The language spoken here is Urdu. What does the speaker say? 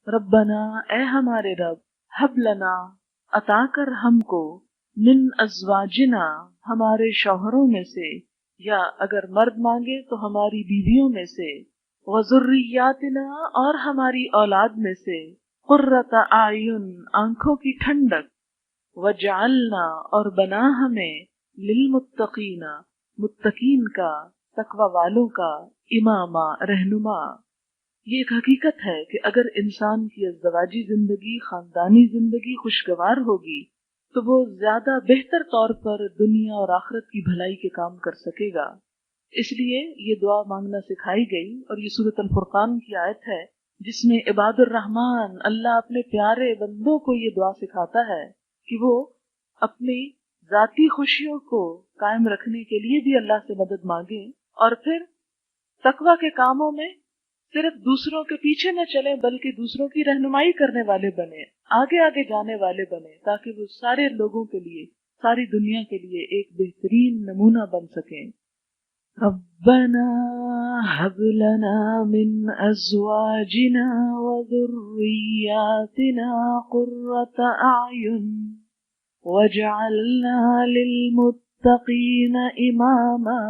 ربنا اے ہمارے رب، حب لنا عطا کر ہم کو، من ازواجنا ہمارے شوہروں میں سے، یا اگر مرد مانگے تو ہماری بیویوں میں سے، وذریاتنا اور ہماری اولاد میں سے، قرۃ اعین آنکھوں کی ٹھنڈک، وجعلنا اور بنا ہمیں، للمتقین متقین کا، تقوی والوں کا، اماما رہنما۔ یہ ایک حقیقت ہے کہ اگر انسان کی ازدواجی زندگی، خاندانی زندگی خوشگوار ہوگی تو وہ زیادہ بہتر طور پر دنیا اور آخرت کی بھلائی کے کام کر سکے گا۔ اس لیے یہ دعا مانگنا سکھائی گئی، اور یہ سورۃ الفرقان کی آیت ہے جس میں عباد الرحمن اللہ اپنے پیارے بندوں کو یہ دعا سکھاتا ہے کہ وہ اپنی ذاتی خوشیوں کو قائم رکھنے کے لیے بھی اللہ سے مدد مانگیں، اور پھر تقوی کے کاموں میں صرف دوسروں کے پیچھے نہ چلیں بلکہ دوسروں کی رہنمائی کرنے والے بنے، آگے آگے جانے والے بنے، تاکہ وہ سارے لوگوں کے لیے، ساری دنیا کے لیے ایک بہترین نمونہ بن سکیں۔ ربنا هب لنا من ازواجنا وذرياتنا قرة اعين واجعلنا للمتقين اماما۔